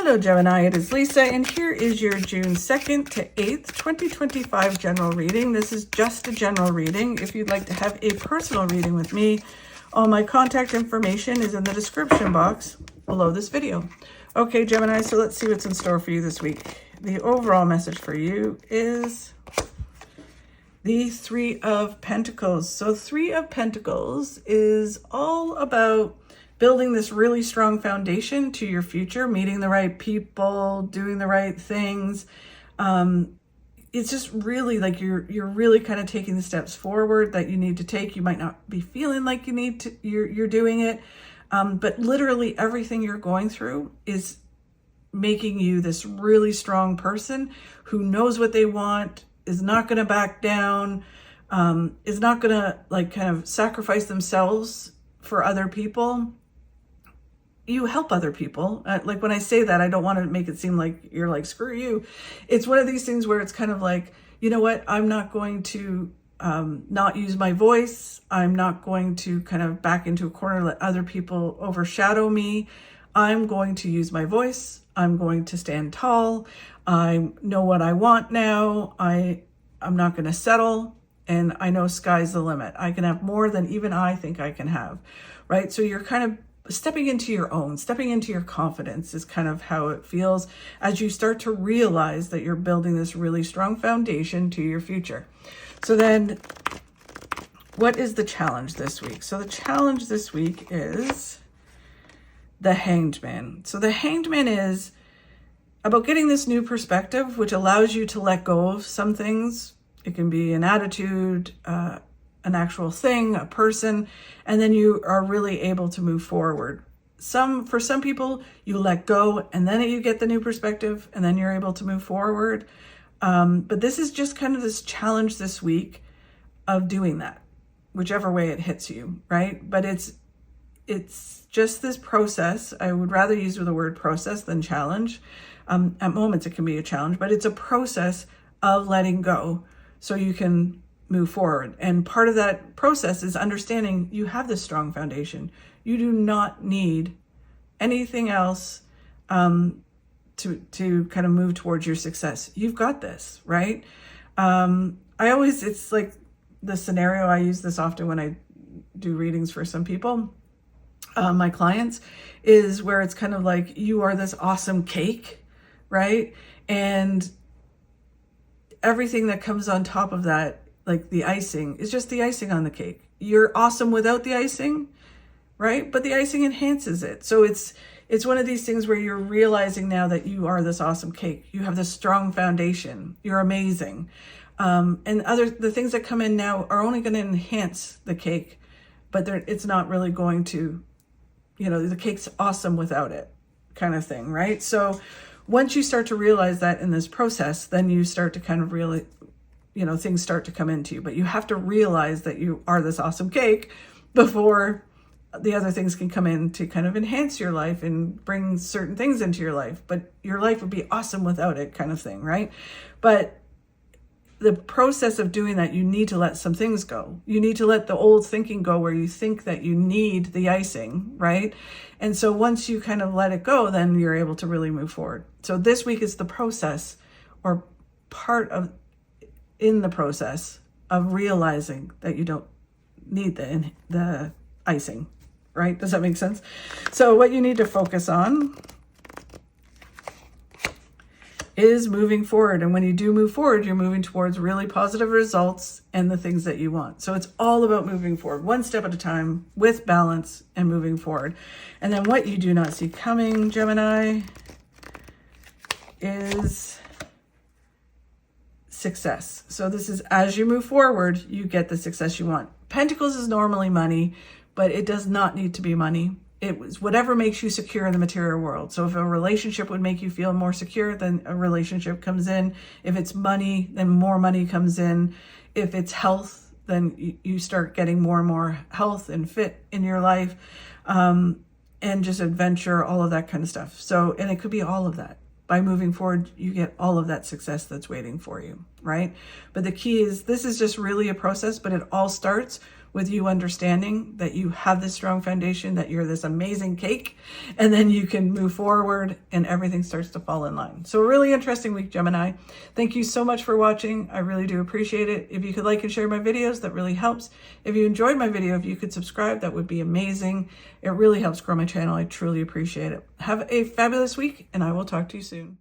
Hello Gemini, it is Lisa, and here is your June 2nd to 8th, 2025 general reading. This is just a general reading. If you'd like to have a personal reading with me, all my contact information is in the description box below this video. Okay, Gemini, so let's see what's in store for you this week. The overall message for you is the Three of Pentacles. So Three of Pentacles is all about building this really strong foundation to your future, meeting the right people, doing the right things. It's just really like you're really kind of taking the steps forward that you need to take. You might not be feeling like you need to, you're doing it. But literally everything you're going through is making you this really strong person who knows what they want, is not going to back down, is not going to like kind of sacrifice themselves for other people. You help other people. Like when I say that, I don't want to make it seem like you're like, screw you. It's one of these things where it's kind of like, you know what? I'm not going to not use my voice. I'm not going to kind of back into a corner, let other people overshadow me. I'm going to use my voice. I'm going to stand tall. I know what I want now. I'm not going to settle. And I know sky's the limit. I can have more than even I think I can have, right? So you're kind of stepping into your own, stepping into your confidence is kind of how it feels as you start to realize that you're building this really strong foundation to your future. So then what is the challenge this week? So the challenge this week is the Hanged Man. So the Hanged Man is about getting this new perspective, which allows you to let go of some things. It can be an attitude, an actual thing, a person, and then you are really able to move forward. For some people, you let go and then you get the new perspective and then you're able to move forward. But this is just kind of this challenge this week of doing that, whichever way it hits you, right? But it's just this process. I would rather use the word process than challenge. At moments it can be a challenge, but it's a process of letting go so you can move forward. And part of that process is understanding you have this strong foundation. You do not need anything else to kind of move towards your success. You've got this, right? It's like the scenario, I use this often when I do readings for some people, my clients, is where it's kind of like you are this awesome cake, right? And everything that comes on top of that, like the icing, is just the icing on the cake. You're awesome without the icing, right? But the icing enhances it. So it's one of these things where you're realizing now that you are this awesome cake. You have this strong foundation. You're amazing. And the things that come in now are only going to enhance the cake, but it's not really going to, the cake's awesome without it, kind of thing, right? So once you start to realize that in this process, then you start to kind of really, things start to come into you. But you have to realize that you are this awesome cake before the other things can come in to kind of enhance your life and bring certain things into your life. But your life would be awesome without it, kind of thing, right? But the process of doing that, you need to let some things go. You need to let the old thinking go where you think that you need the icing, right? And so once you kind of let it go, then you're able to really move forward. So this week is the process, or in the process of realizing that you don't need the icing, right? Does that make sense? So what you need to focus on is moving forward. And when you do move forward, you're moving towards really positive results and the things that you want. So it's all about moving forward, one step at a time with balance and moving forward. And then what you do not see coming, Gemini, is success. So this is as you move forward, you get the success you want. Pentacles is normally money, but it does not need to be money. It was whatever makes you secure in the material world. So if a relationship would make you feel more secure, then a relationship comes in. If it's money, then more money comes in. If it's health, then you start getting more and more health and fit in your life, and just adventure, all of that kind of stuff. So, and it could be all of that. By moving forward, you get all of that success that's waiting for you, right? But the key is, this is just really a process, but it all starts with you understanding that you have this strong foundation, that you're this amazing cake, and then you can move forward and everything starts to fall in line. So a really interesting week, Gemini. Thank you so much for watching. I really do appreciate it. If you could like and share my videos, that really helps. If you enjoyed my video, if you could subscribe, that would be amazing. It really helps grow my channel. I truly appreciate it. Have a fabulous week, and I will talk to you soon.